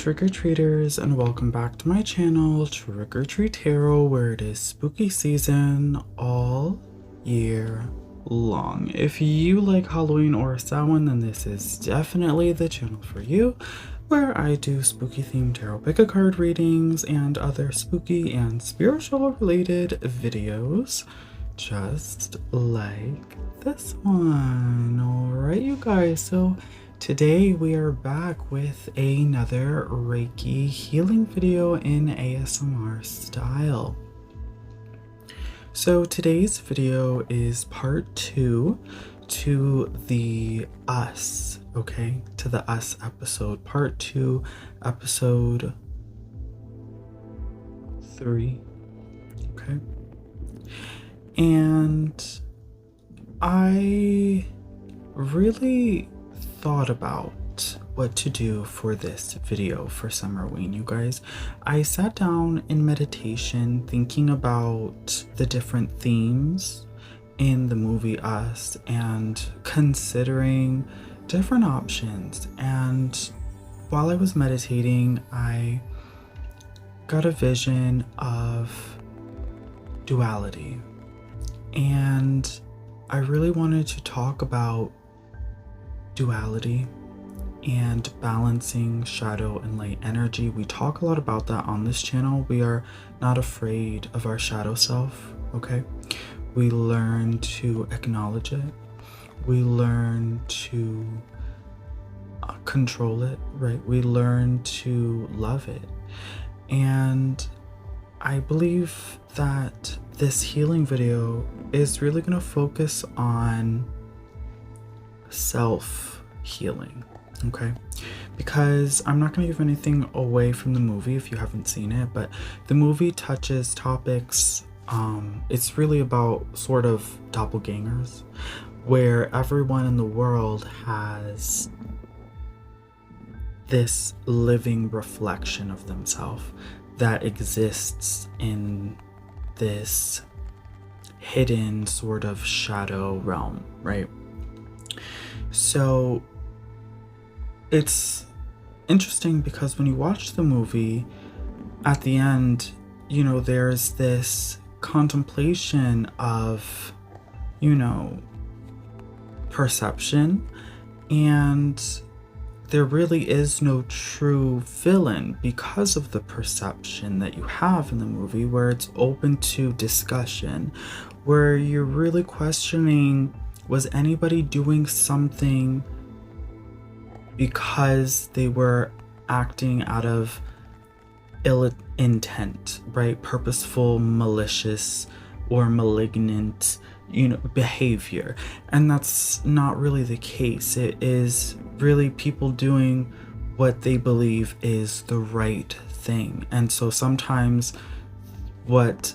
trick-or-treaters, and welcome back to my channel, TrickrTreatTarot, where it is spooky season all year long. If you like Halloween or Samhain, then this is definitely the channel for you, where I do spooky themed tarot pick a card readings and other spooky and spiritual related videos, just like this one. Alright, you guys, so today we are back with another Reiki healing video in ASMR style. So today's video is part 2 to the Us, okay? To the Us episode. Part 2, episode 3, okay? And I really thought about what to do for this video for Summerween, you guys. I sat down in meditation thinking about the different themes in the movie Us and considering different options. And while I was meditating, I got a vision of duality. And I really wanted to talk about duality and balancing shadow and light energy. We talk a lot about that on this channel. We are not afraid of our shadow self, okay? We learn to acknowledge it. We learn to control it, right? We learn to love it. And I believe that this healing video is really going to focus on self-healing, okay? Because I'm not going to give anything away from the movie if you haven't seen it, but the movie touches topics, it's really about sort of doppelgangers, where everyone in the world has this living reflection of themselves that exists in this hidden sort of shadow realm, right? So it's interesting because when you watch the movie, at the end, you know, there's this contemplation of, you know, perception, and there really is no true villain because of the perception that you have in the movie, where it's open to discussion, where you're really questioning, was anybody doing something because they were acting out of ill intent, right? Purposeful, malicious, or malignant, you know, behavior. And that's not really the case. It is really people doing what they believe is the right thing. And so sometimes what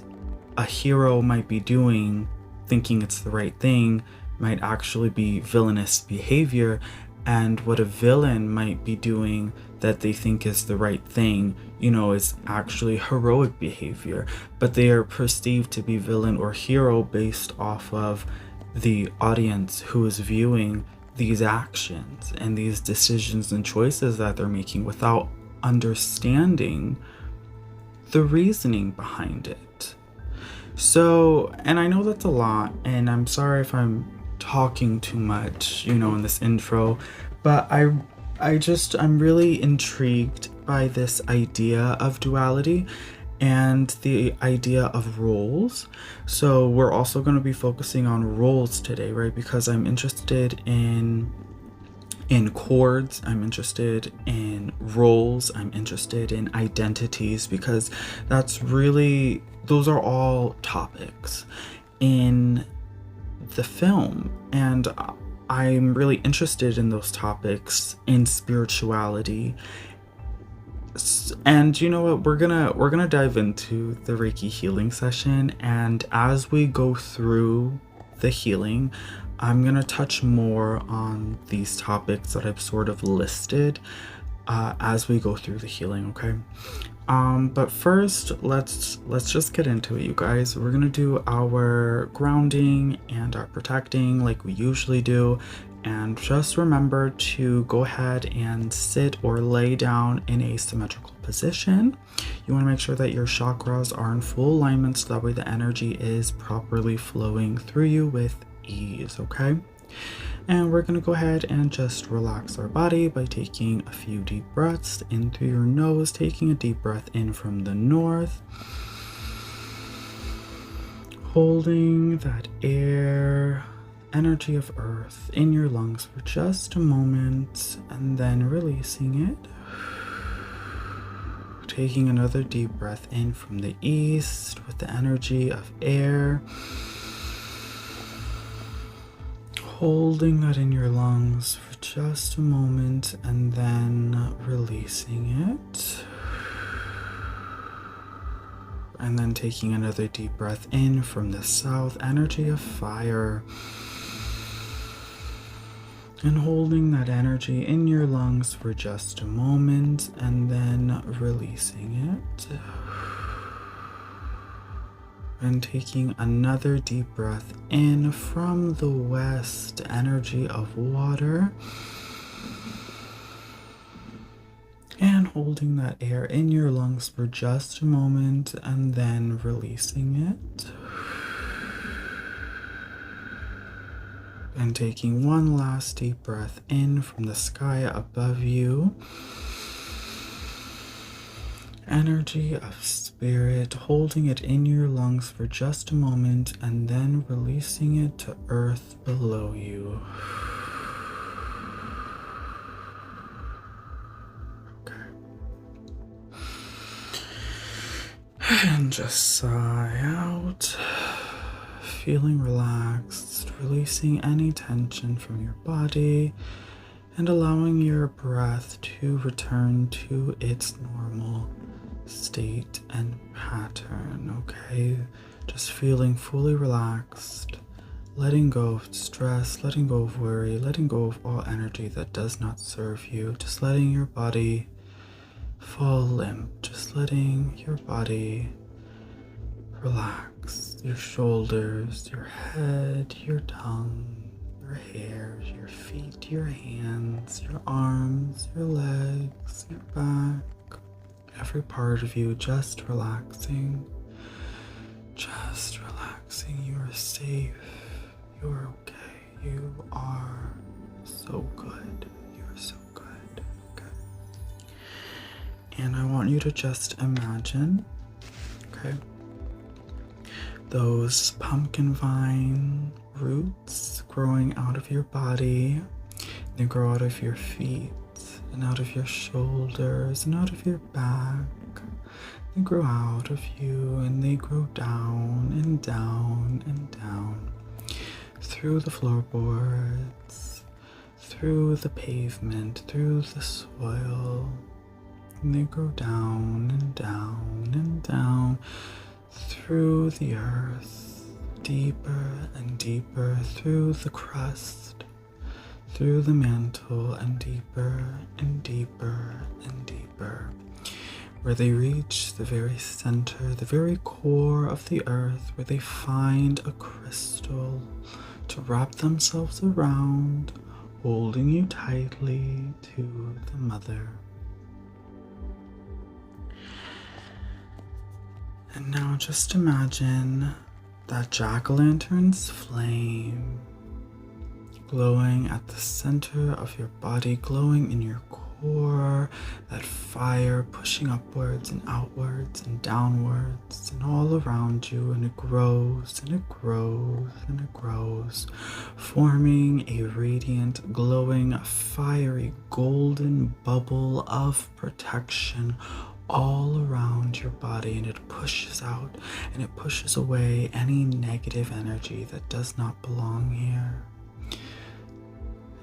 a hero might be doing, thinking it's the right thing, might actually be villainous behavior, and what a villain might be doing that they think is the right thing, you know, is actually heroic behavior, but they are perceived to be villain or hero based off of the audience who is viewing these actions and these decisions and choices that they're making without understanding the reasoning behind it. So, and I know that's a lot, and I'm sorry if I'm talking too much, you know, in this intro, but I'm really intrigued by this idea of duality and the idea of roles. So we're also going to be focusing on roles today, right? Because I'm interested in chords, I'm interested in roles, I'm interested in identities, because that's really, those are all topics in the film, and I'm really interested in those topics, in spirituality. And you know what, we're gonna dive into the Reiki healing session, and as we go through the healing, I'm gonna touch more on these topics that I've sort of listed as we go through the healing, okay? But first, let's just get into it, you guys. We're gonna do our grounding and our protecting like we usually do, And just remember to go ahead and sit or lay down in a symmetrical position. You want to make sure that your chakras are in full alignment so that way the energy is properly flowing through you with ease, okay? And we're going to go ahead and just relax our body by taking a few deep breaths in through your nose, taking a deep breath in from the north, holding that air, energy of earth in your lungs for just a moment, and then releasing it. Taking another deep breath in from the east with the energy of air. Holding that in your lungs for just a moment and then releasing it. And then taking another deep breath in from the south, energy of fire. And holding that energy in your lungs for just a moment and then releasing it. And taking another deep breath in from the west, energy of water. And holding that air in your lungs for just a moment and then releasing it. And taking one last deep breath in from the sky above you. Energy of spirit, holding it in your lungs for just a moment and then releasing it to earth below you. Okay. And just sigh out, feeling relaxed, releasing any tension from your body and allowing your breath to return to its normal state and pattern, okay? Just feeling fully relaxed, letting go of stress, letting go of worry, letting go of all energy that does not serve you, just letting your body fall limp, just letting your body relax, your shoulders, your head, your tongue, your hair, your feet, your hands, your arms, your legs, your back, every part of you just relaxing. Just relaxing. You are safe. You are okay. You are so good. You are so good. Okay. And I want you to just imagine, okay, those pumpkin vine roots growing out of your body. They grow out of your feet and out of your shoulders and out of your back. They grow out of you and they grow down and down and down through the floorboards, through the pavement, through the soil. And they grow down and down and down through the earth, deeper and deeper through the crust, through the mantle, and deeper and deeper and deeper, where they reach the very center, the very core of the earth, where they find a crystal to wrap themselves around, holding you tightly to the mother. And now just imagine that jack-o'-lantern's flame glowing at the center of your body, glowing in your core, that fire pushing upwards and outwards and downwards and all around you, and it grows and it grows and it grows, forming a radiant, glowing, fiery, golden bubble of protection all around your body, and it pushes out and it pushes away any negative energy that does not belong here.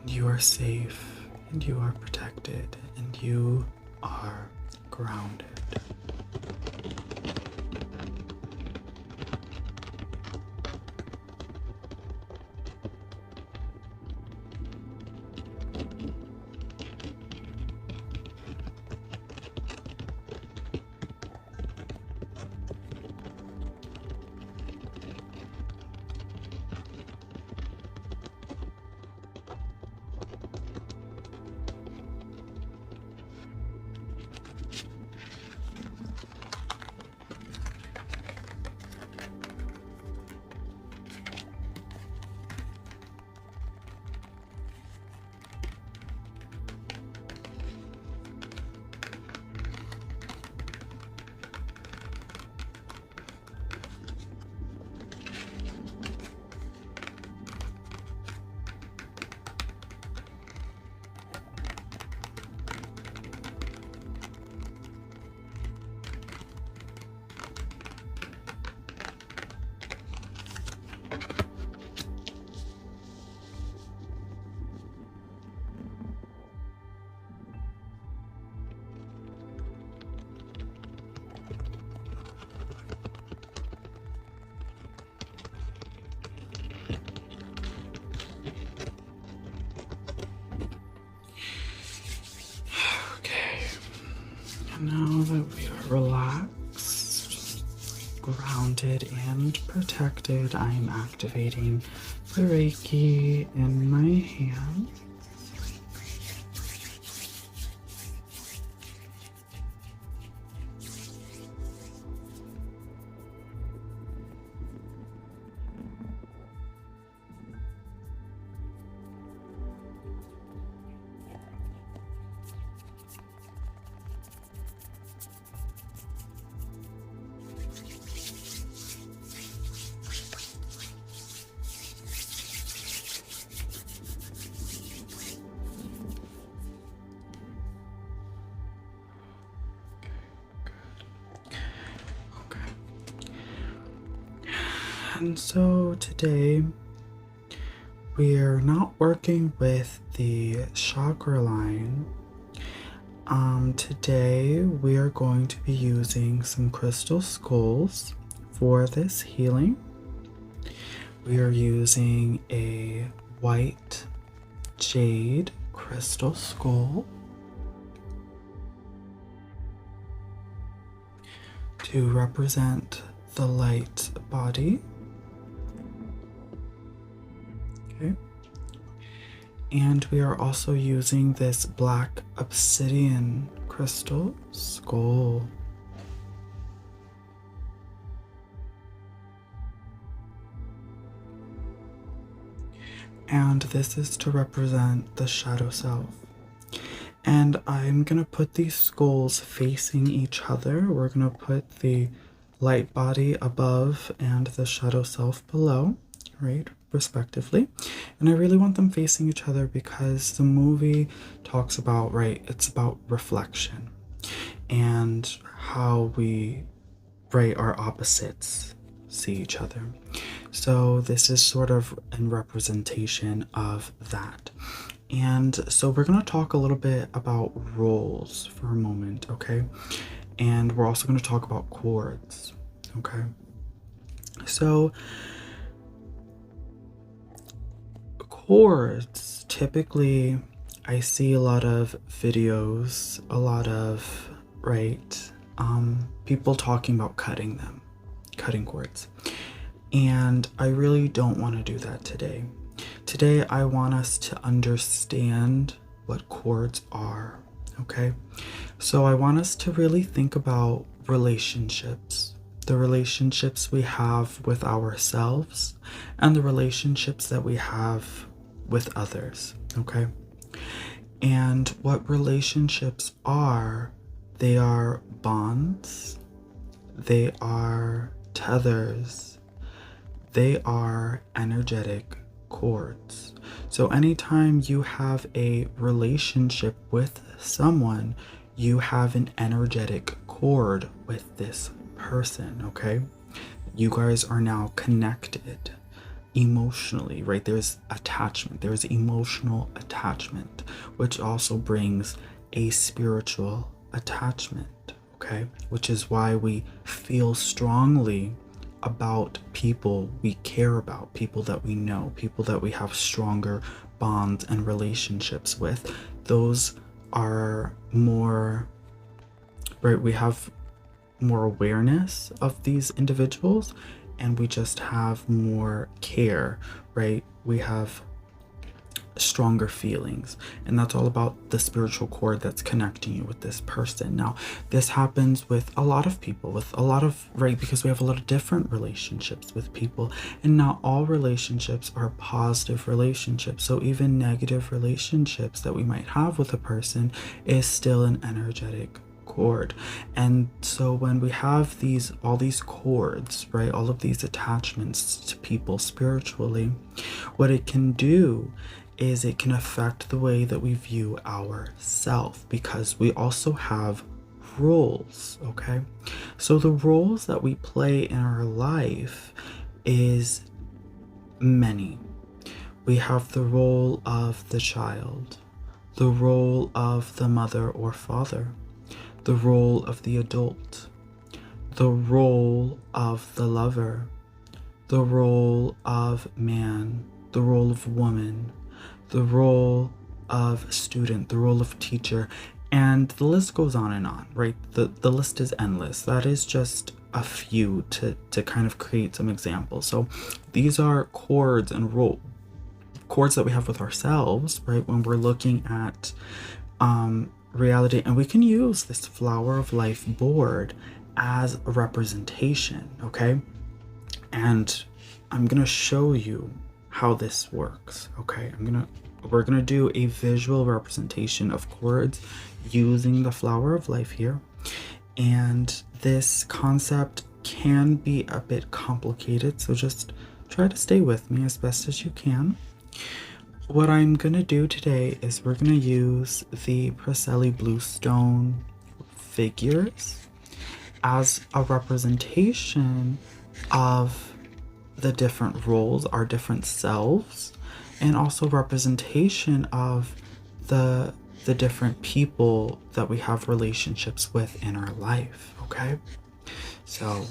And you are safe, and you are protected, and you are grounded. Now that we are relaxed, grounded, and protected, I am activating the Reiki in my hand. And so today we are not working with the chakra line. Today we are going to be using some crystal skulls for this healing. We are using a white jade crystal skull to represent the light body. Okay. And we are also using this black obsidian crystal skull. And this is to represent the shadow self. And I'm gonna put these skulls facing each other. We're gonna put the light body above and the shadow self below, right, respectively. And I really want them facing each other because the movie talks about, right, it's about reflection and how we, right, our opposites see each other. So this is sort of a representation of that. And so we're going to talk a little bit about roles for a moment, okay? And we're also going to talk about chords, okay? So chords, typically I see a lot of videos, a lot of, right, people talking about cutting them, cutting chords. And I really don't want to do that today. Today, I want us to understand what chords are, okay? So I want us to really think about relationships, the relationships we have with ourselves and the relationships that we have with others, okay? And what relationships are, they are bonds, they are tethers, they are energetic chords. So anytime you have a relationship with someone, you have an energetic cord with this person, okay? You guys are now connected emotionally, right? There's attachment, there's emotional attachment, which also brings a spiritual attachment, okay? Which is why we feel strongly about people we care about, people that we know, people that we have stronger bonds and relationships with. Those are more, right? We have more awareness of these individuals and we just have more care, right? We have stronger feelings, and that's all about the spiritual cord that's connecting you with this person. Now, this happens with a lot of people, with a lot of, right, because we have a lot of different relationships with people, and not all relationships are positive relationships. So even negative relationships that we might have with a person is still an energetic cord. And so when we have all these cords, right, all of these attachments to people spiritually, what it can do is it can affect the way that we view ourselves, because we also have roles, okay? So the roles that we play in our life is many. We have the role of the child, the role of the mother or father, the role of the adult, the role of the lover, the role of man, the role of woman, the role of student, the role of teacher. And the list goes on and on, right? The list is endless. That is just a few to kind of create some examples. So these are chords and chords that we have with ourselves, right? When we're looking at reality, and we can use this flower of life board as a representation, okay? And I'm gonna show you how this works, okay? We're gonna do a visual representation of chords using the flower of life here. And this concept can be a bit complicated, so just try to stay with me as best as you can. What I'm gonna do today is we're gonna use the Preseli Bluestone figures as a representation of the different roles, our different selves, and also representation of the different people that we have relationships with in our life, okay? So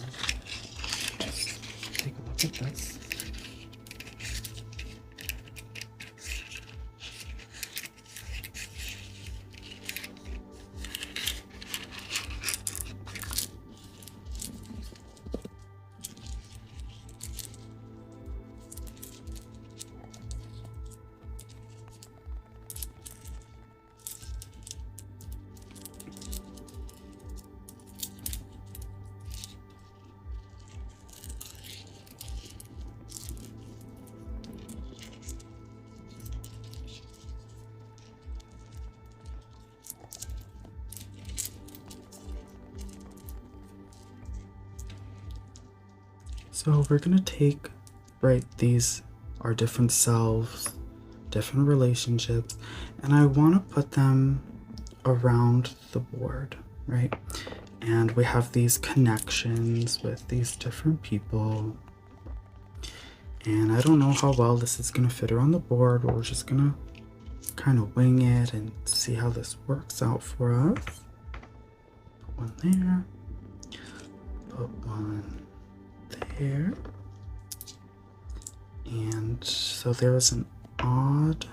just take a look at this. So we're gonna take, right, these are different selves, different relationships, and I want to put them around the board, right? And we have these connections with these different people. And I don't know how well this is gonna fit around the board, but we're just gonna kind of wing it and see how this works out for us. Put one there, put one there, and so there is an odd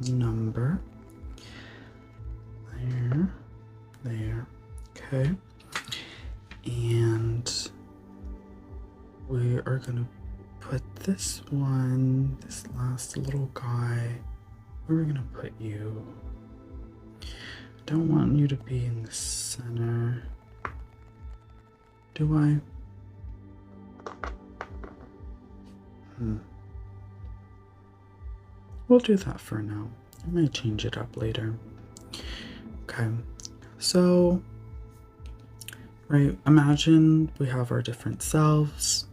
number there, okay, and we are gonna put this last little guy, where are we gonna put you? Don't want you to be in the center, do I? We'll do that for now. I might change it up later. Okay, so, right, imagine we have our different selves,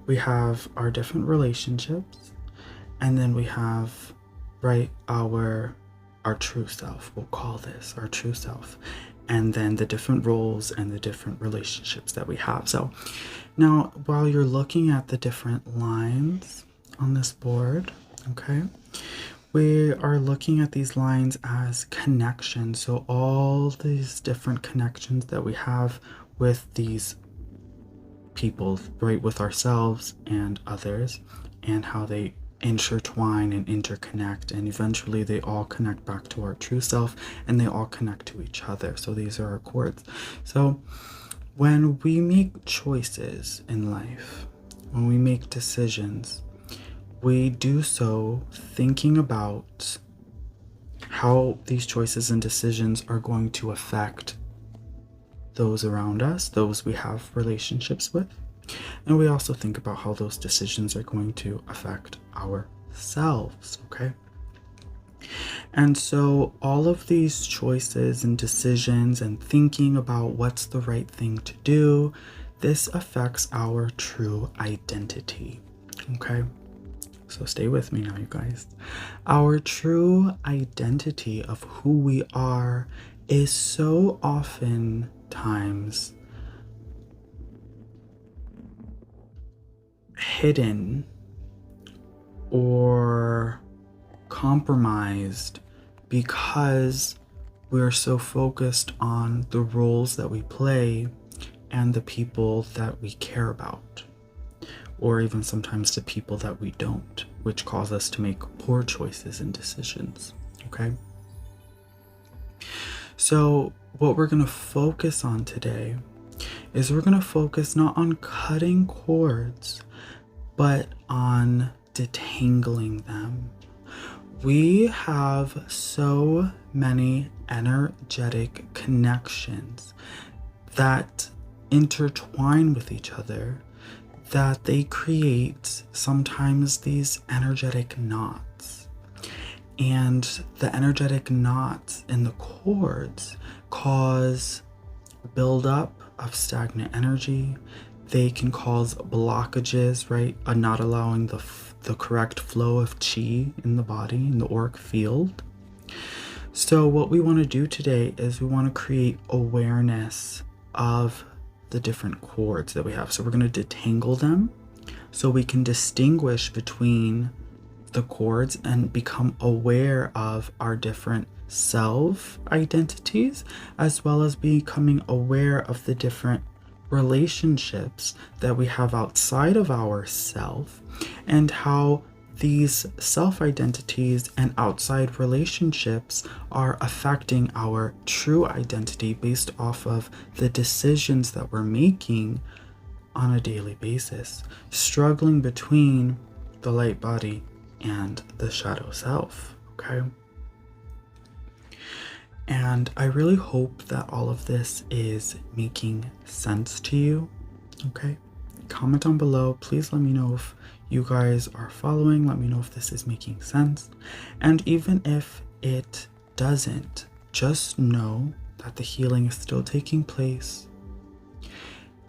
we have our different relationships, and then we have, right, our true self. We'll call this our true self. And then the different roles and the different relationships that we have. So now, while you're looking at the different lines on this board, okay, we are looking at these lines as connections. So all these different connections that we have with these people, right, with ourselves and others, and how they intertwine and interconnect, and eventually they all connect back to our true self, and they all connect to each other. So these are our chords. So when we make choices in life, when we make decisions, we do so thinking about how these choices and decisions are going to affect those around us, those we have relationships with. And we also think about how those decisions are going to affect ourselves, okay? And so all of these choices and decisions and thinking about what's the right thing to do, this affects our true identity, okay? So stay with me now, you guys. Our true identity of who we are is so oftentimes hidden or compromised because we're so focused on the roles that we play and the people that we care about, or even sometimes the people that we don't, which cause us to make poor choices and decisions, okay? So what we're going to focus on today is we're going to focus not on cutting cords, but on detangling them. We have so many energetic connections that intertwine with each other that they create sometimes these energetic knots. And the energetic knots in the cords cause buildup of stagnant energy. They can cause blockages, right? Not allowing the correct flow of chi in the body, in the auric field. So what we want to do today is we want to create awareness of the different cords that we have. So we're going to detangle them so we can distinguish between the cords and become aware of our different self identities, as well as becoming aware of the different relationships that we have outside of ourself, and how these self identities and outside relationships are affecting our true identity based off of the decisions that we're making on a daily basis, struggling between the light body and the shadow self. Okay. And I really hope that all of this is making sense to you. Okay. Comment down below. Please let me know if you guys are following. Let me know if this is making sense. And even if it doesn't, just know that the healing is still taking place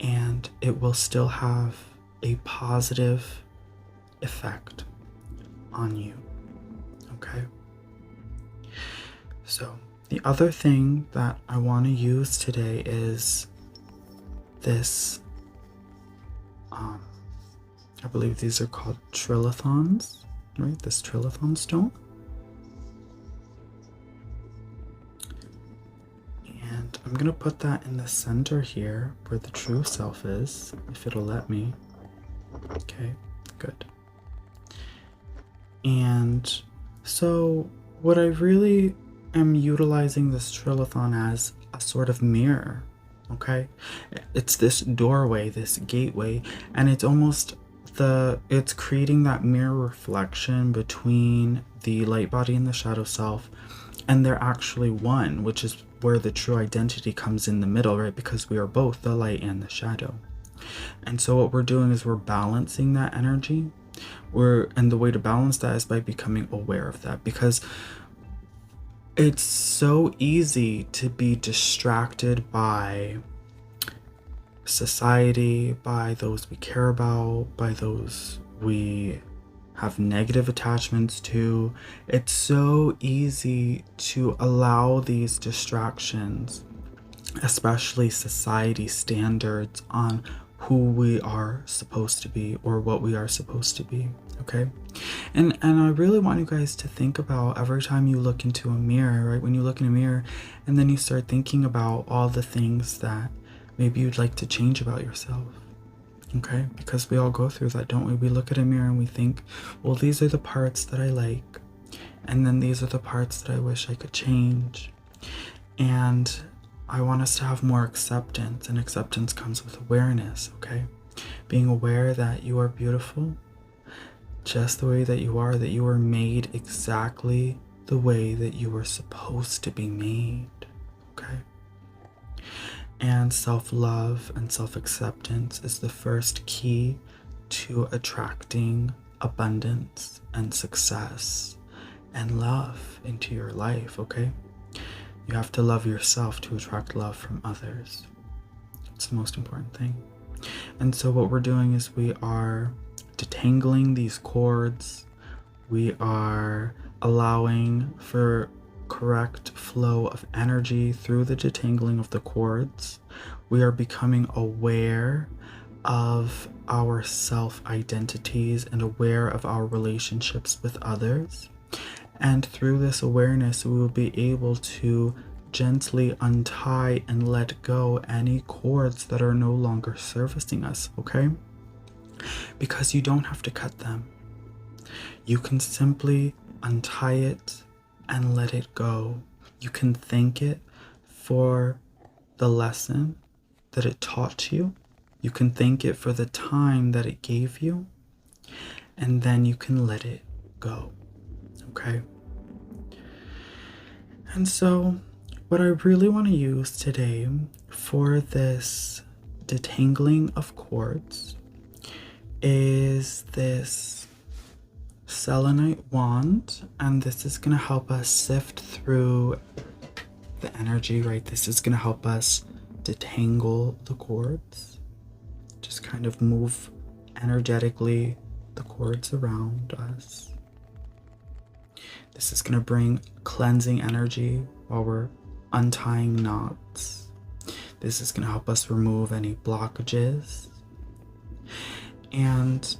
and it will still have a positive effect on you. Okay. So the other thing that I want to use today is this, I believe these are called trilithons, right? This trilithon stone. And I'm going to put that in the center here where the true self is, if it'll let me. Okay, good. And so what I really am utilizing this trilithon as a sort of mirror, okay? It's this doorway, this gateway, and it's almost it's creating that mirror reflection between the light body and the shadow self, and they're actually one, which is where the true identity comes in the middle, right? Because we are both the light and the shadow. And so what we're doing is we're balancing that energy. And the way to balance that is by becoming aware of that, because it's so easy to be distracted by society, by those we care about, by those we have negative attachments to. It's so easy to allow these distractions, especially society standards on who we are supposed to be or what we are supposed to be. Okay. And I really want you guys to think about every time you look into a mirror, right? When you look in a mirror and then you start thinking about all the things that maybe you'd like to change about yourself. Okay. Because we all go through that, don't we? We look at a mirror and we think, well, these are the parts that I like. And then these are the parts that I wish I could change. And I want us to have more acceptance, and acceptance comes with awareness, okay? Being aware that you are beautiful just the way that you are made exactly the way that you were supposed to be made, okay? And self-love and self-acceptance is the first key to attracting abundance and success and love into your life, okay? You have to love yourself to attract love from others. It's the most important thing. And so what we're doing is we are detangling these cords. We are allowing for correct flow of energy through the detangling of the cords. We are becoming aware of our self-identities and aware of our relationships with others. And through this awareness, we will be able to gently untie and let go any cords that are no longer servicing us, okay? Because you don't have to cut them. You can simply untie it and let it go. You can thank it, for the lesson that it taught you. You can thank it for the time that it gave you. And then you can let it go. Okay? And so, what I really want to use today for this detangling of cords is this selenite wand, and this is going to help us sift through the energy, right? This is going to help us detangle the cords, just kind of move energetically the cords around us. This is going to bring cleansing energy while we're untying knots. This is going to help us remove any blockages. And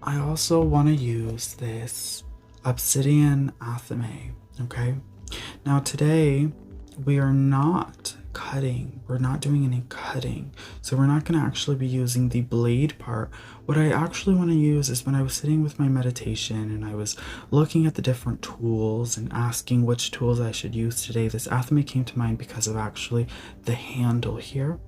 I also want to use this obsidian athame, okay? Now today, we are not cutting. We're not doing any cutting. So we're not going to actually be using the blade part. What I actually want to use is when I was sitting with my meditation and I was looking at the different tools and asking which tools I should use today, this athame came to mind because of actually the handle here.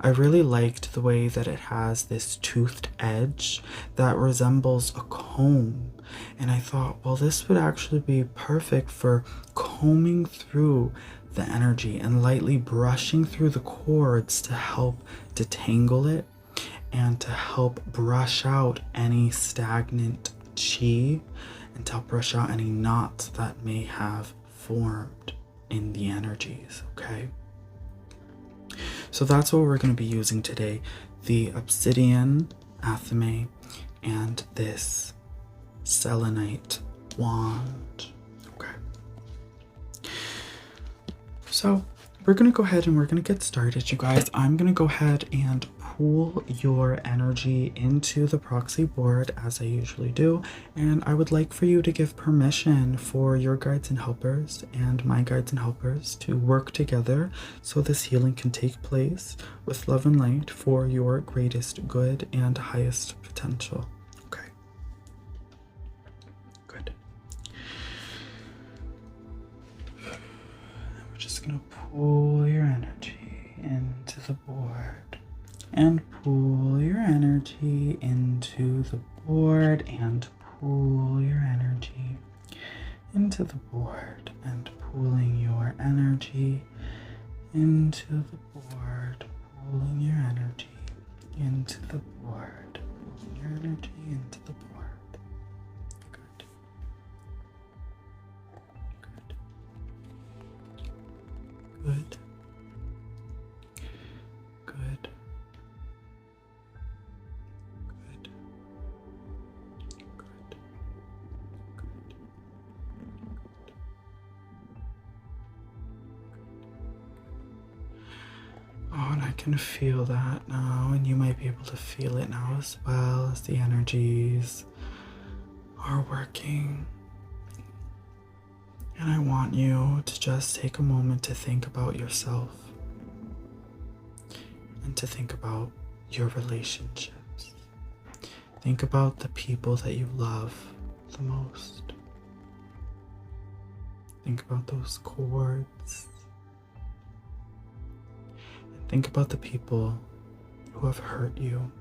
I really liked the way that it has this toothed edge that resembles a comb. And I thought, well, this would actually be perfect for combing through the energy and lightly brushing through the cords to help detangle it and to help brush out any stagnant chi and to help brush out any knots that may have formed in the energies, okay? So that's what we're going to be using today, the obsidian athame and this selenite wand. Okay. So we're going to go ahead and we're going to get started, you guys. I'm going to go ahead and pull your energy into the proxy board as I usually do, and I would like for you to give permission for your guides and helpers and my guides and helpers to work together so this healing can take place with love and light for your greatest good and highest potential. Okay. Good. We're just gonna pull your energy into the board. And pull your energy into the board, and pull your energy into the board, and pulling your energy into the board, pulling your energy into the board, pulling your energy into the board. Good. Good. Good. Good. Oh, and I can feel that now, and you might be able to feel it now as well as the energies are working. And I want you to just take a moment to think about yourself and to think about your relationships. Think about the people that you love the most. Think about those cords. Think about the people who have hurt you.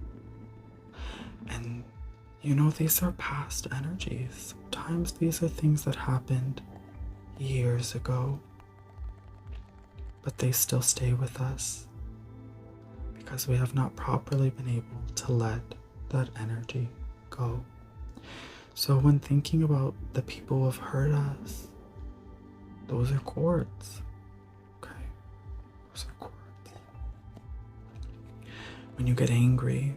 And you know, these are past energies. Sometimes these are things that happened years ago, but they still stay with us because we have not properly been able to let that energy go. So when thinking about the people who have hurt us, those are cords. Okay, those are cords. When you get angry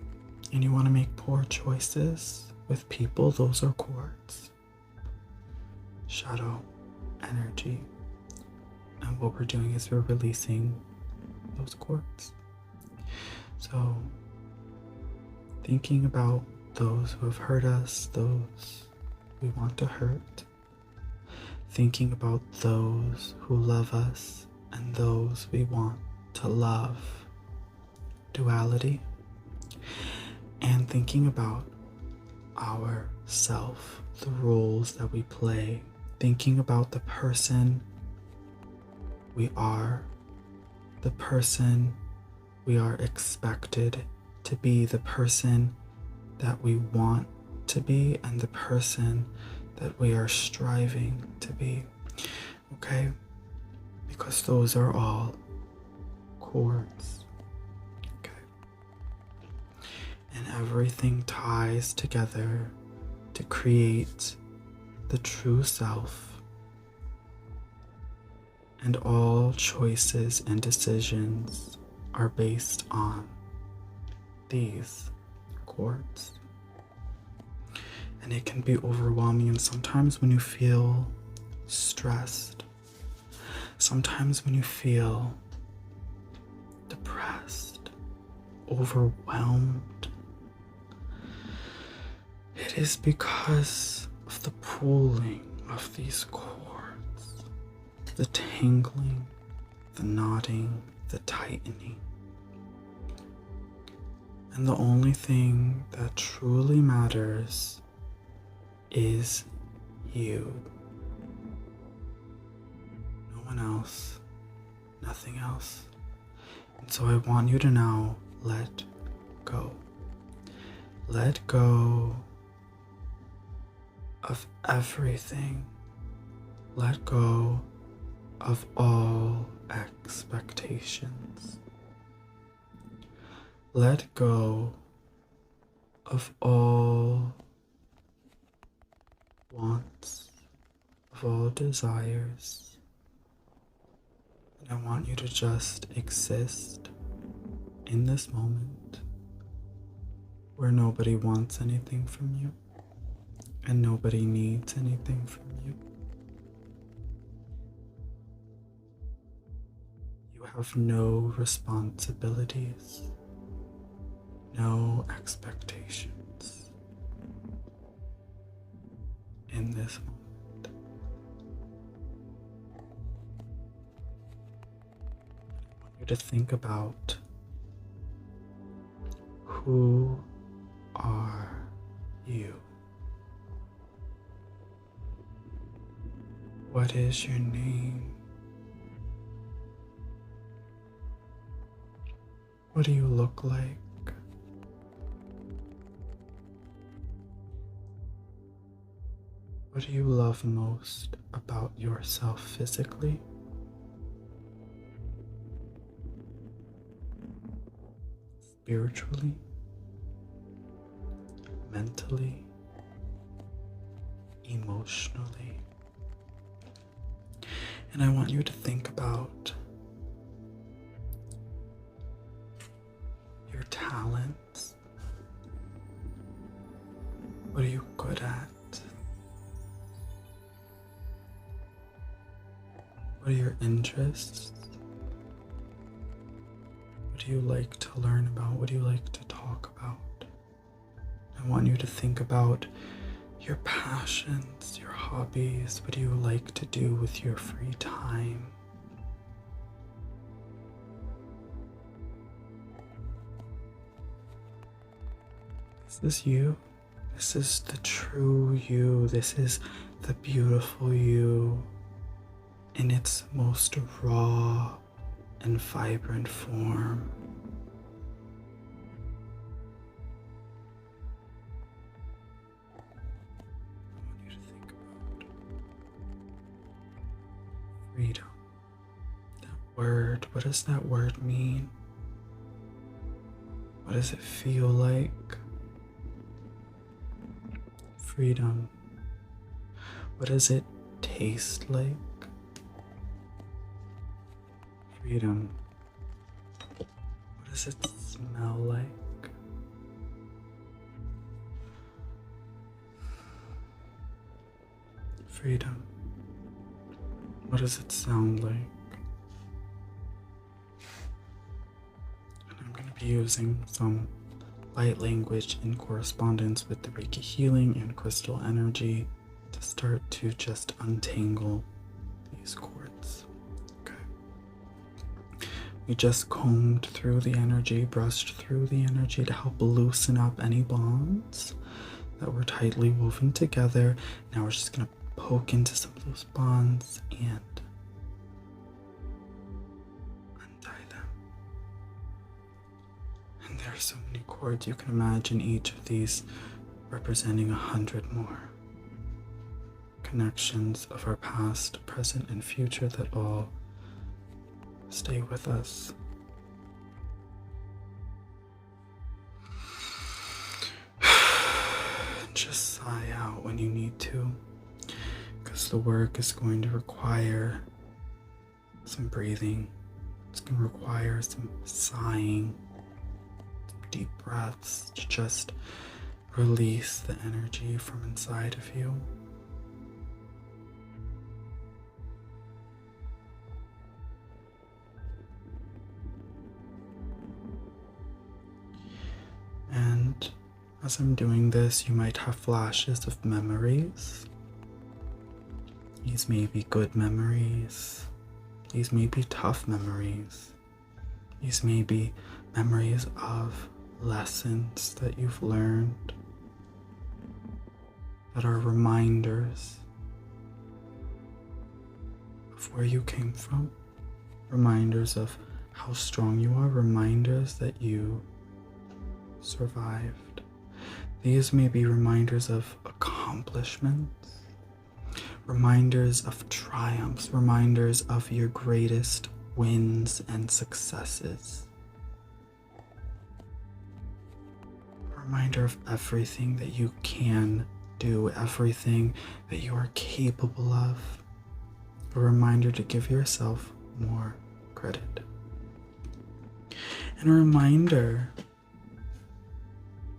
and you want to make poor choices with people, those are cords. Shadow energy. And what we're doing is we're releasing those cords. So thinking about those who have hurt us, those we want to hurt. Thinking about those who love us and those we want to love. Duality. And thinking about our self, the roles that we play, thinking about the person we are, the person we are expected to be, the person that we want to be, and the person that we are striving to be. Okay? Because those are all chords. Okay? And everything ties together to create the true self. And all choices and decisions are based on these chords. And it can be overwhelming, and sometimes when you feel stressed, sometimes when you feel depressed, overwhelmed, it is because of the pulling of these cords, the tangling, the knotting, the tightening. And the only thing that truly matters is you. No one else, nothing else. And so I want you to now let go. Let go of everything. Let go of all expectations. Let go of all wants, of all desires. And I want you to just exist in this moment where nobody wants anything from you and nobody needs anything from you. You have no responsibilities, no expectations in this moment. I want you to think about who are you? What is your name? What do you look like? What do you love most about yourself physically? Spiritually? Mentally? Emotionally? And I want you to think about your talents. What are you good at? What are your interests? What do you like to learn about? What do you like to talk about? I want you to think about your passions, your hobbies. What do you like to do with your free time? Is this you? This is the true you. This is the beautiful you in its most raw and vibrant form. I want you to think about freedom. That word, what does that word mean? What does it feel like? Freedom. What does it taste like? Freedom. What does it smell like? Freedom. What does it sound like? And I'm going to be using some light language in correspondence with the Reiki healing and crystal energy to start to just untangle these cords. Okay. We just combed through the energy, brushed through the energy to help loosen up any bonds that were tightly woven together. Now we're just going to poke into some of those bonds and And there are so many cords. You can imagine each of these representing 100 more connections of our past, present, and future that all stay with us. Just sigh out when you need to, because the work is going to require some breathing. It's going to require some sighing, some deep breaths to just release the energy from inside of you. And as I'm doing this, you might have flashes of memories. These may be good memories. These may be tough memories. These may be memories of lessons that you've learned that are reminders of where you came from, reminders of how strong you are, reminders that you survived. These may be reminders of accomplishments, reminders of triumphs, reminders of your greatest wins and successes. A reminder of everything that you can do, everything that you are capable of. A reminder to give yourself more credit. And a reminder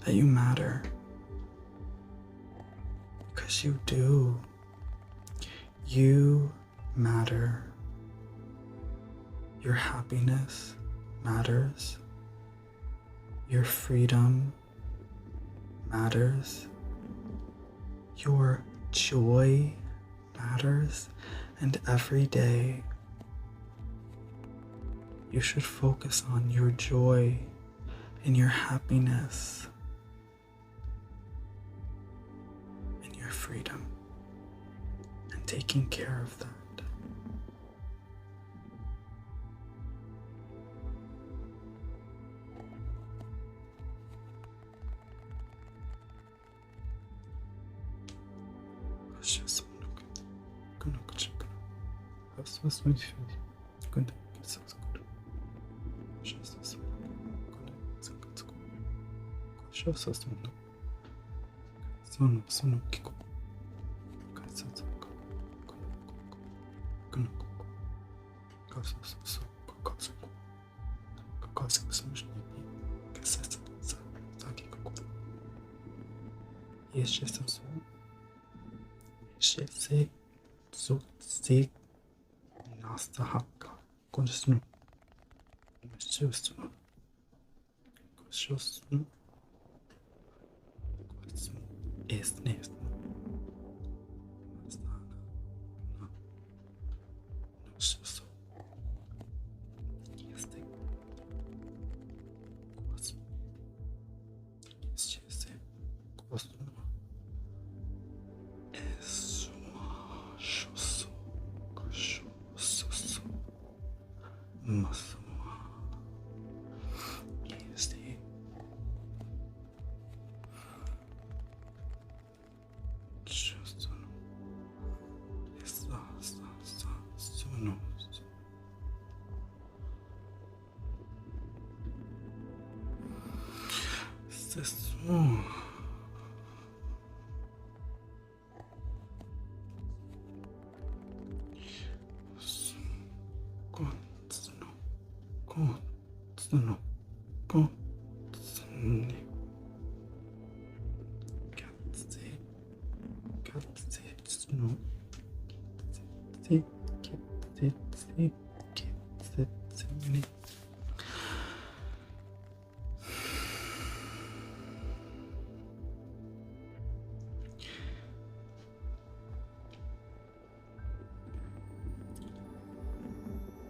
that you matter. Because you do. You matter. Your happiness matters. Your freedom matters. Your joy matters. And every day you should focus on your joy and your happiness and your freedom and taking care of that.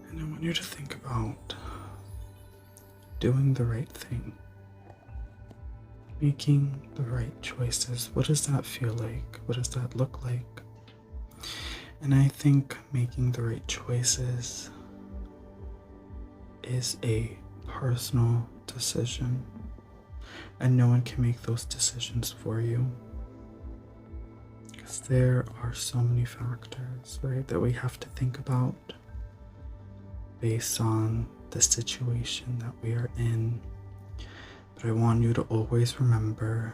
And I want you to think about doing the right thing, making the right choices. What does that feel like? What does that look like? And I think making the right choices is a personal decision. And no one can make those decisions for you. Because there are so many factors, right, that we have to think about based on the situation that we are in. But I want you to always remember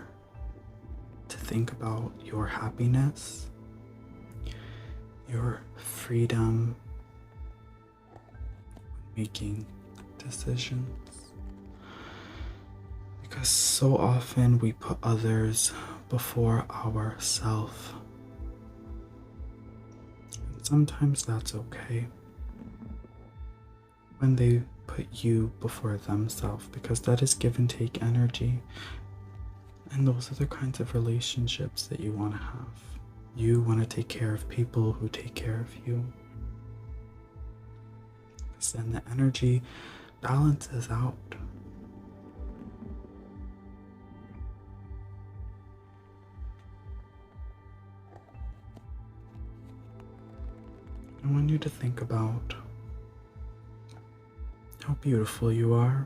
to think about your happiness, your freedom when making decisions. Because so often we put others before ourselves. And sometimes that's okay when they put you before themselves, because that is give and take energy. And those are the kinds of relationships that you want to have. You want to take care of people who take care of you. Because then the energy balances out. I want you to think about how beautiful you are.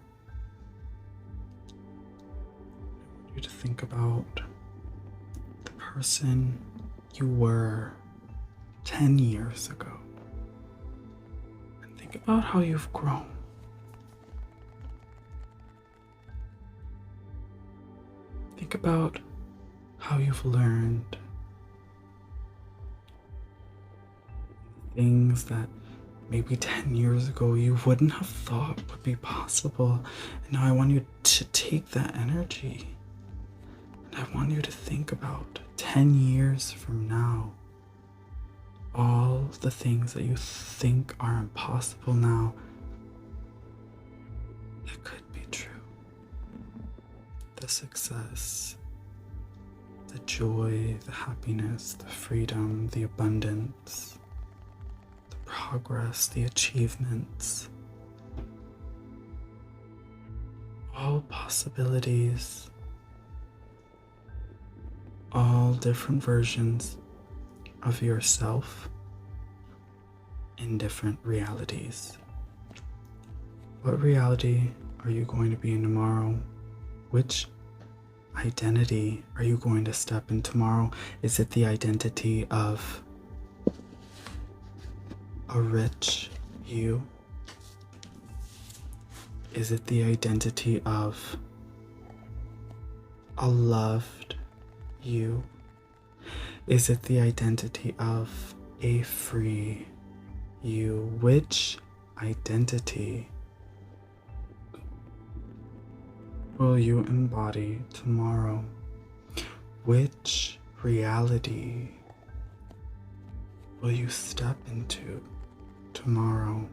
I want you to think about the person you were 10 years ago. And think about how you've grown. Think about how you've learned things that maybe 10 years ago you wouldn't have thought would be possible. And now I want you to take that energy and I want you to think about 10 years from now, all the things that you think are impossible now that could be true. The success, the joy, the happiness, the freedom, the abundance, progress, the achievements, all possibilities, all different versions of yourself in different realities. What reality are you going to be in tomorrow? Which identity are you going to step in tomorrow? Is it the identity of a rich you? Is it the identity of a loved you? Is it the identity of a free you? Which identity will you embody tomorrow? Which reality will you step into tomorrow?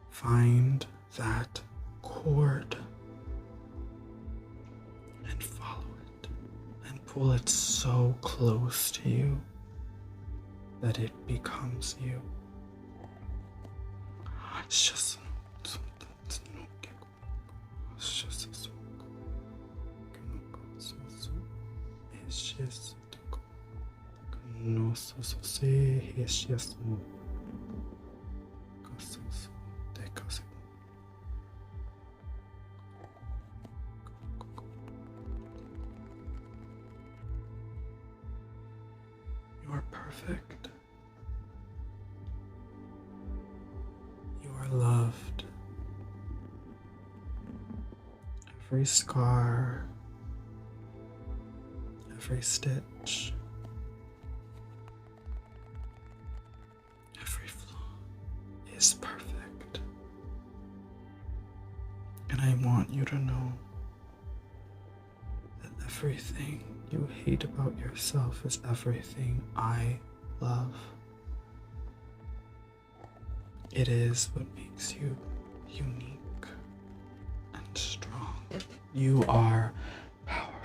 Find that cord and follow it and pull it so close to you that it becomes you. It's just no so se es mu casos de caso. You are perfect. You are loved. Every scar, every stitch, every flaw is perfect. And I want you to know that everything you hate about yourself is everything I love. It is what makes you unique and strong. You are powerful.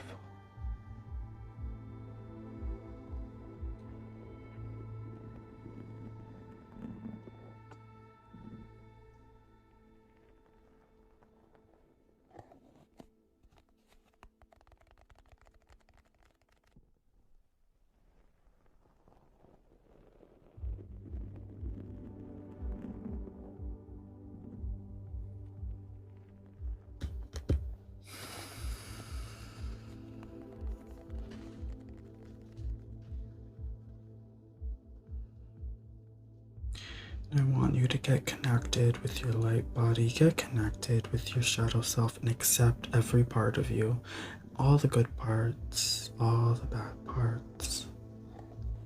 I want you to get connected with your light body, get connected with your shadow self, and accept every part of you. All the good parts, all the bad parts.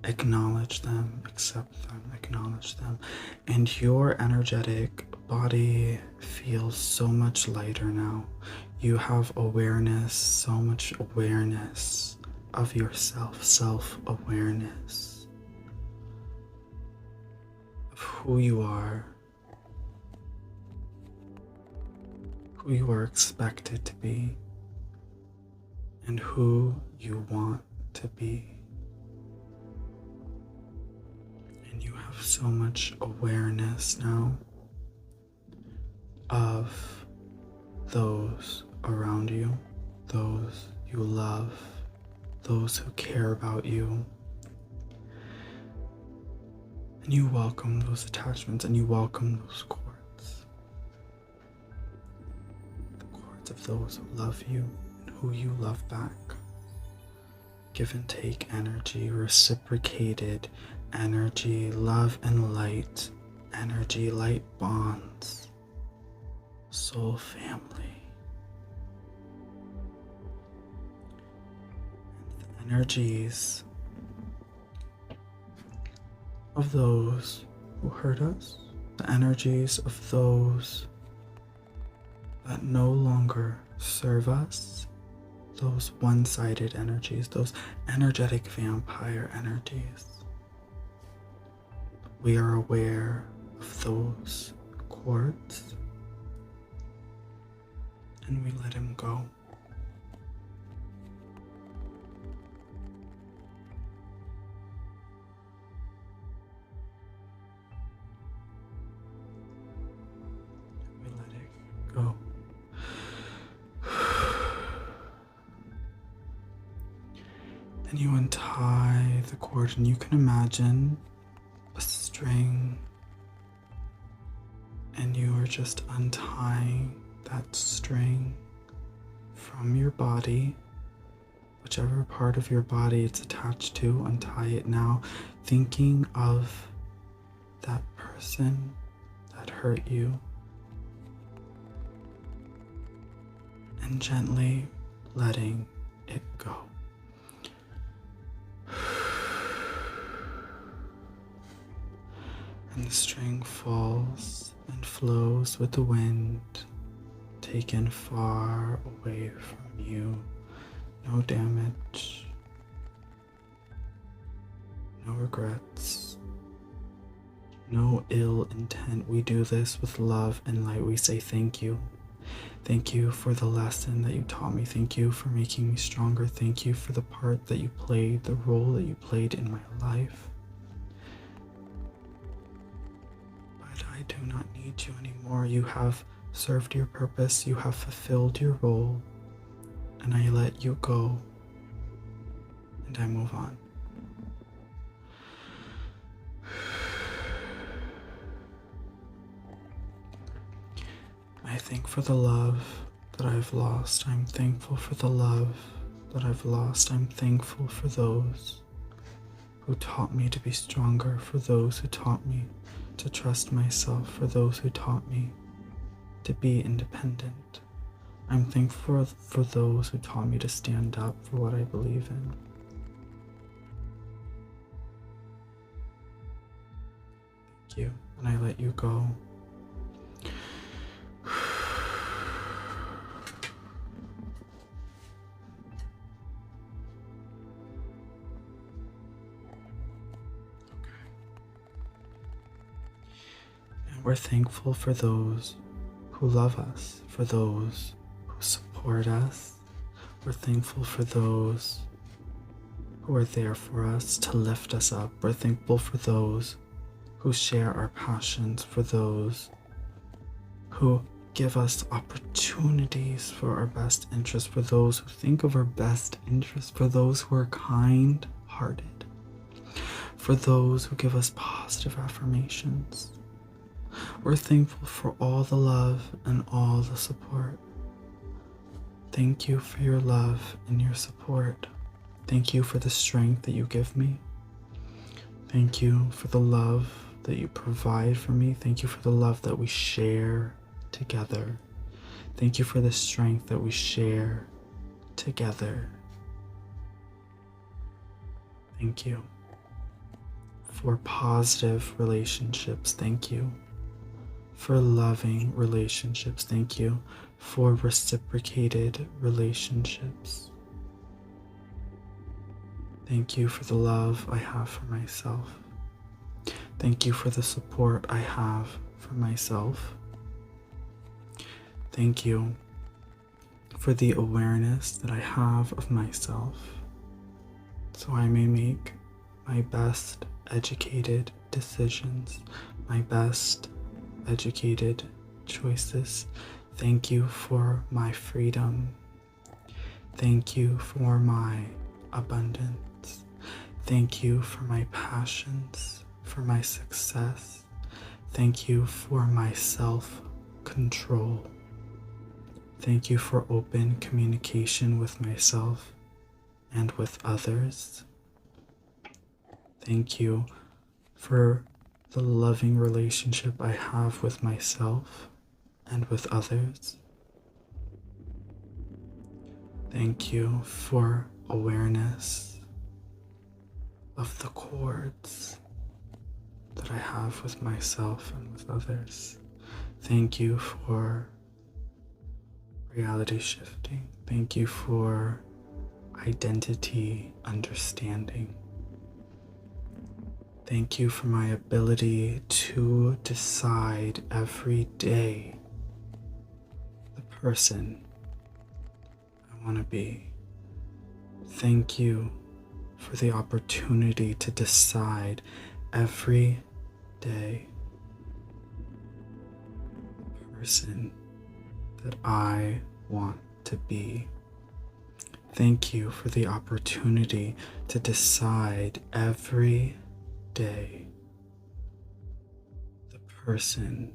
Acknowledge them, accept them, acknowledge them. And your energetic body feels so much lighter now. You have awareness, so much awareness of yourself, self-awareness of who you are expected to be, and who you want to be. And you have so much awareness now of those around you, those you love, those who care about you. And you welcome those attachments, and you welcome those cords. The cords of those who love you and who you love back. Give and take energy, reciprocated energy, love and light energy, light bonds, soul family. And the energies of those who hurt us, the energies of those that no longer serve us, those one-sided energies, those energetic vampire energies. We are aware of those cords, and we let him go. We let it go. And you untie the cord, and you can imagine a string, and you are just untying that string from your body, whichever part of your body it's attached to. Untie it now, thinking of that person that hurt you, and gently letting it go. And the string falls and flows with the wind, taken far away from you. No damage, no regrets, no ill intent. We do this with love and light. We say thank you. Thank you for the lesson that you taught me. Thank you for making me stronger. Thank you for the part that you played, the role that you played in my life. I do not need you anymore. You have served your purpose. You have fulfilled your role. And I let you go. And I move on. I thank for the love that I've lost. I'm thankful for the love that I've lost. I'm thankful for those who taught me to be stronger, for those who taught me to trust myself, for those who taught me to be independent. I'm thankful for those who taught me to stand up for what I believe in. Thank you, and I let you go. We're thankful for those who love us, for those who support us. We're thankful for those who are there for us to lift us up. We're thankful for those who share our passions, for those who give us opportunities for our best interest, for those who think of our best interest, for those who are kind-hearted, for those who give us positive affirmations. We're thankful for all the love and all the support. Thank you for your love and your support. Thank you for the strength that you give me. Thank you for the love that you provide for me. Thank you for the love that we share together. Thank you for the strength that we share together. Thank you for positive relationships. Thank you for loving relationships. Thank you for reciprocated relationships. Thank you for the love I have for myself. Thank you for the support I have for myself. Thank you for the awareness that I have of myself, so I may make my best educated decisions, my best educated choices. Thank you for my freedom. Thank you for my abundance. Thank you for my passions, for my success. Thank you for my self-control. Thank you for open communication with myself and with others. Thank you for the loving relationship I have with myself and with others. Thank you for awareness of the cords that I have with myself and with others. Thank you for reality shifting. Thank you for identity understanding. Thank you for my ability to decide every day the person I want to be. Thank you for the opportunity to decide every day the person that I want to be. Thank you for the opportunity to decide every day the person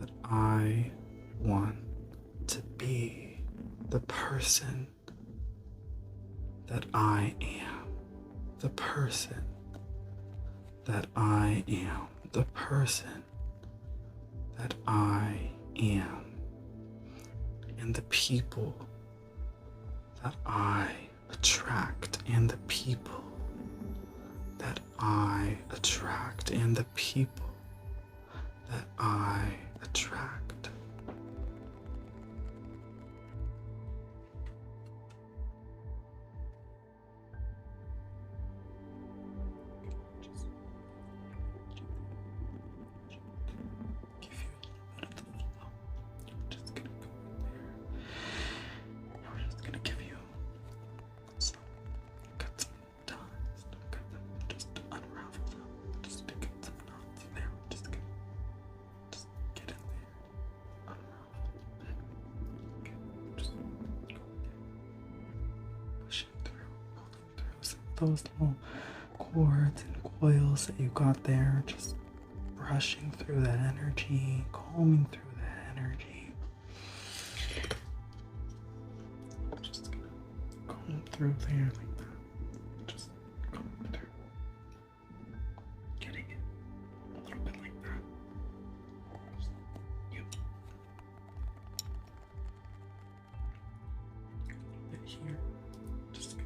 that I want to be, the person that I am, the person that I am, the person that I am, and the people that I attract, and the people that I attract, and the people that I attract. Those little cords and coils that you got there, just brushing through that energy, combing through that energy. Just gonna comb through there like that. Just comb through. Getting it a little bit like that. Just you. A little bit here. Just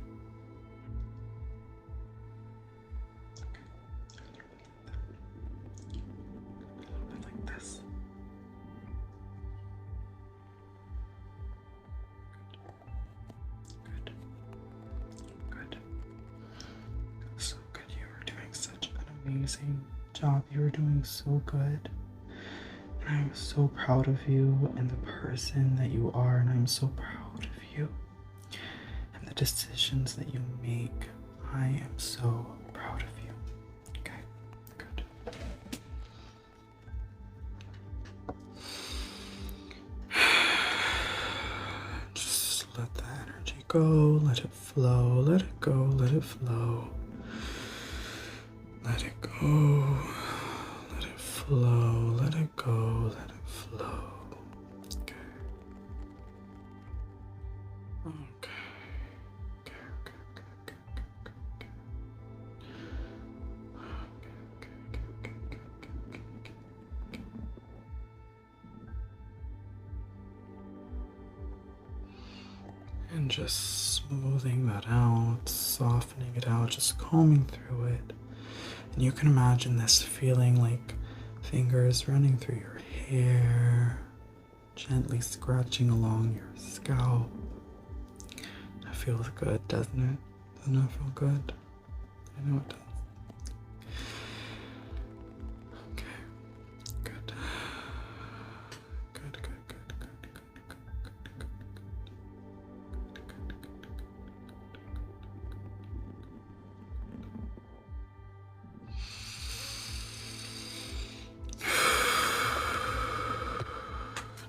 amazing job. You were doing so good. And I'm so proud of you and the person that you are, and I'm so proud of you and the decisions that you make. I am so proud of you. Okay, good. Just let the energy go, let it flow, let it go, let it flow. Let it go, let it flow, let it go, let it flow. Okay. Okay. Okay. And just smoothing that out, softening it out, just combing through it. And you can imagine this feeling like fingers running through your hair, gently scratching along your scalp. That feels good, doesn't it? Doesn't it feel good? I know it does. Okay, good. Good, good, good, good, good, good, good, good.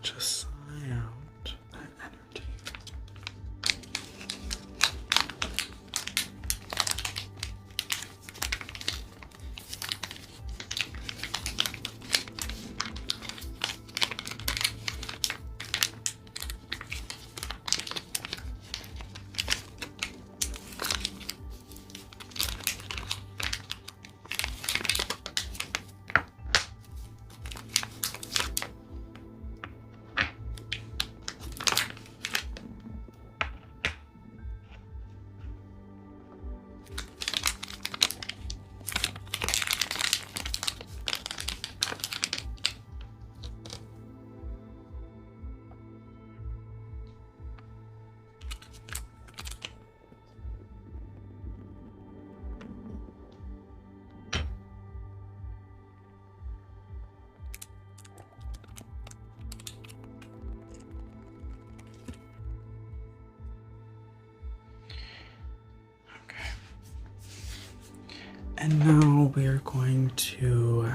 Just sigh out that energy. And now we are going to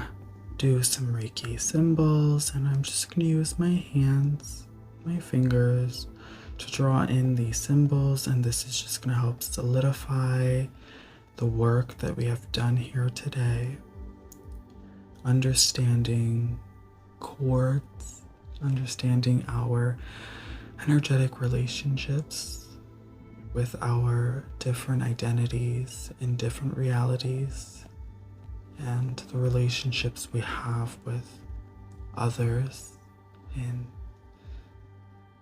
do some Reiki symbols, and I'm just going to use my hands, my fingers, to draw in these symbols, and this is just going to help solidify the work that we have done here today. Understanding chords, understanding our energetic relationships with our different identities in different realities, and the relationships we have with others in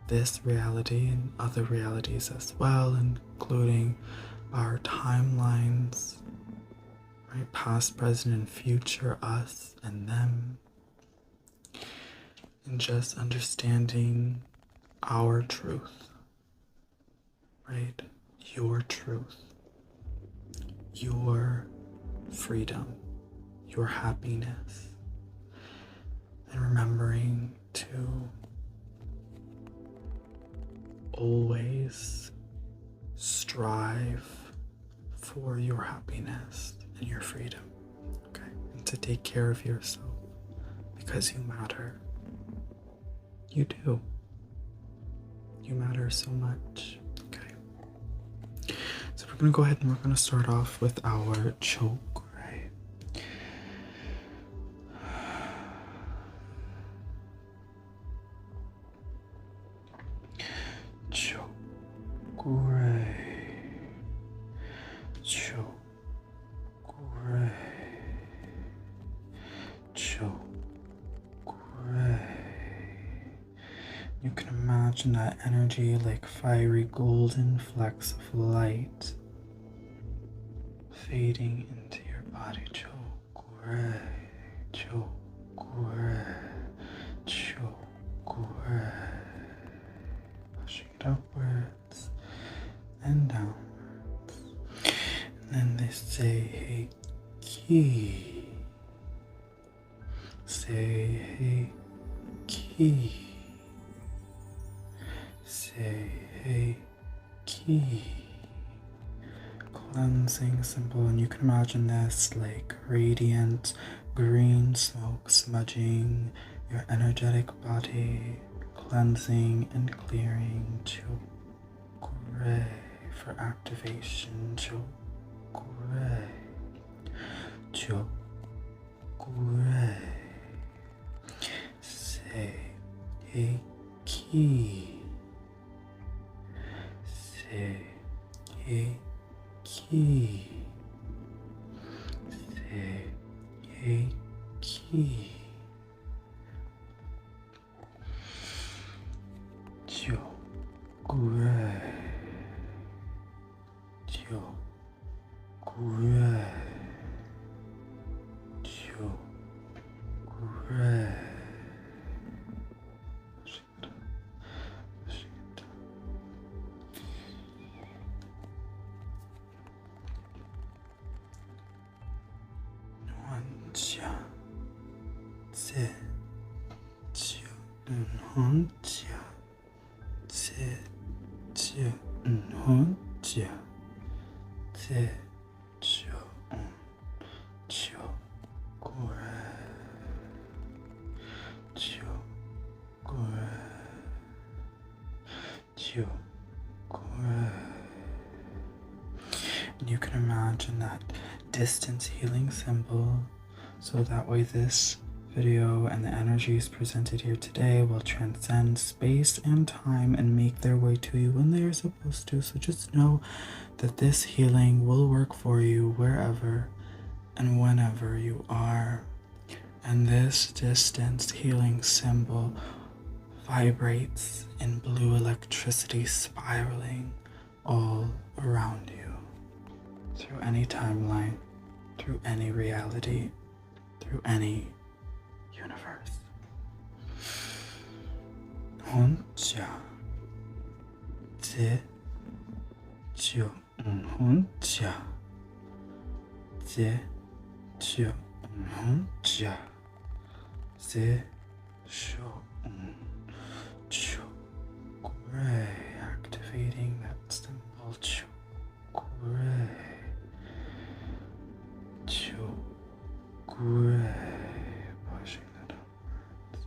this reality and other realities as well, including our timelines, right? Past, present, and future, us and them. And just understanding our truth, right? Your truth, your freedom, your happiness, and remembering to always strive for your happiness and your freedom, okay? And to take care of yourself, because you matter. You do. You matter so much, okay? So we're gonna go ahead and we're gonna start off with our choke, right? Choke, right? Choke, right? Choke, right? You can imagine that energy like fiery golden flecks of light fading into your body. Chokure, chokure, chokure. Pushing it upwards and downwards. And then they say, hey, ki. Say, hey, ki. Say, hey, ki. Cleansing symbol, and you can imagine this like radiant green smoke smudging your energetic body, cleansing and clearing. Chokure for activation. Chokure, chokure. Say, hey, ki. Say, hey, ki. Say, hey, ki. Chokure. Hontia. Te Chu Hontia. Te Chu Chu Kure. Chu Kure. Chu Kure. And you can imagine that distance healing symbol, so that way this video and the energies presented here today will transcend space and time and make their way to you when they are supposed to. So just know that this healing will work for you wherever and whenever you are. And this distance healing symbol vibrates in blue electricity spiraling all around you, through any timeline, through any reality, through any universe. Hontia. Te Chu Hontia. Te Chu Hontia. Te Chu Chu. Great. Activating that symbol. Chu. Great. Chu. Great. Pushing that upwards.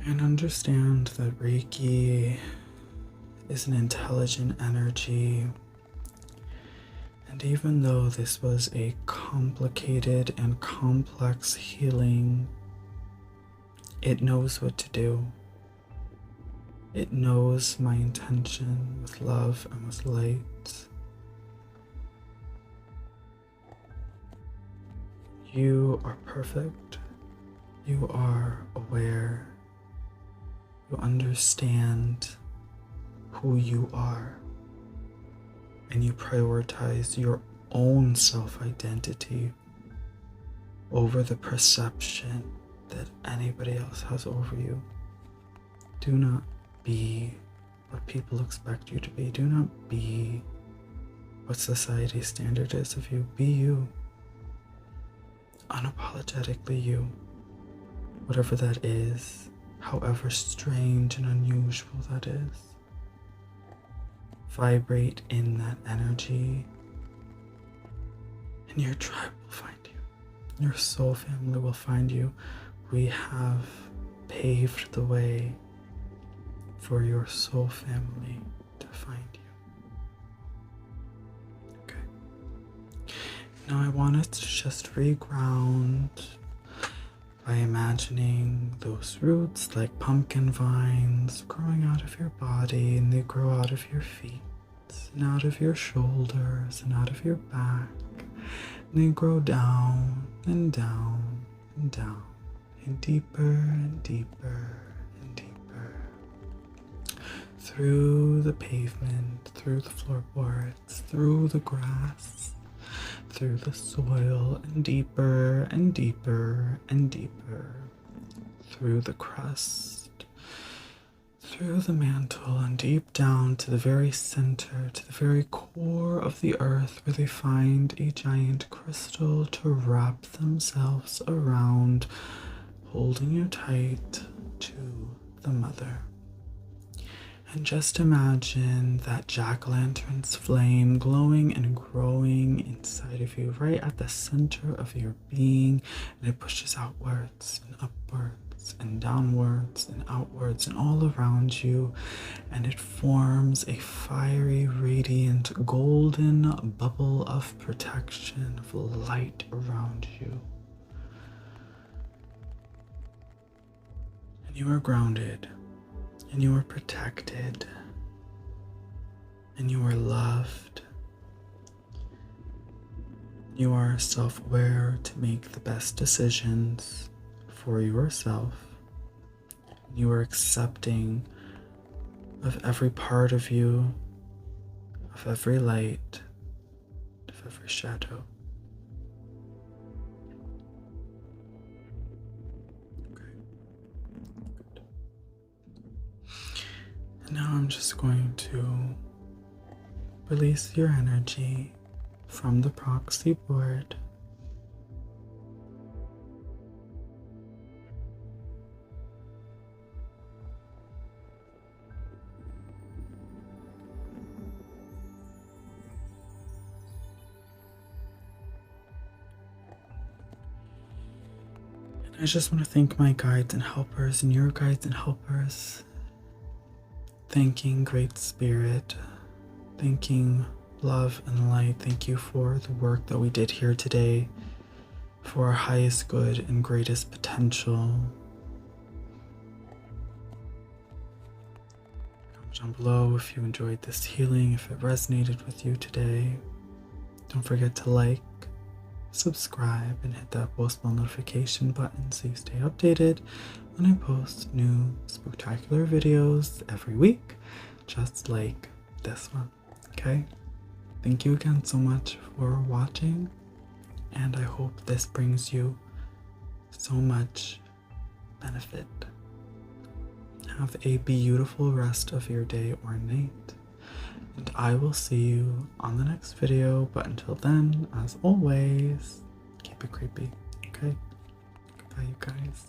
And understand that Reiki is an intelligent energy. And even though this was a complicated and complex healing, it knows what to do. It knows my intention with love and with light. You are perfect. You are aware. You understand who you are. And you prioritize your own self-identity over the perception that anybody else has over you. Do not be what people expect you to be. Do not be what society's standard is of you. Be you. Unapologetically you. Whatever that is, however strange and unusual that is. Vibrate in that energy, and your tribe will find you. Your soul family will find you. We have paved the way for your soul family to find you. Okay. Now I want us to just reground by imagining those roots like pumpkin vines growing out of your body, and they grow out of your feet and out of your shoulders and out of your back, and they grow down and down and down and deeper and deeper and deeper through the pavement, through the floorboards, through the grass, through the soil, and deeper and deeper and deeper through the crust, through the mantle, and deep down to the very center, to the very core of the earth, where they find a giant crystal to wrap themselves around, holding you tight to the mother. And just imagine that jack-o'-lantern's flame glowing and growing inside of you, right at the center of your being, and it pushes outwards and upwards and downwards and outwards and all around you, and it forms a fiery, radiant, golden bubble of protection, of light around you. And you are grounded. And you are protected, and you are loved. You are self-aware to make the best decisions for yourself. You are accepting of every part of you, of every light, of every shadow. Okay. Now I'm just going to release your energy from the proxy board. I just want to thank my guides and helpers and your guides and helpers. Thanking Great Spirit. Thanking love and light. Thank you for the work that we did here today for our highest good and greatest potential. Comment down below if you enjoyed this healing, if it resonated with you today. Don't forget to like, subscribe, and hit that post bell notification button so you stay updated when I post new spectacular videos every week, just like this one. Okay? Thank you again so much for watching, and I hope this brings you so much benefit. Have a beautiful rest of your day or night, and I will see you on the next video. But until then, as always, keep it creepy, okay? Goodbye, you guys.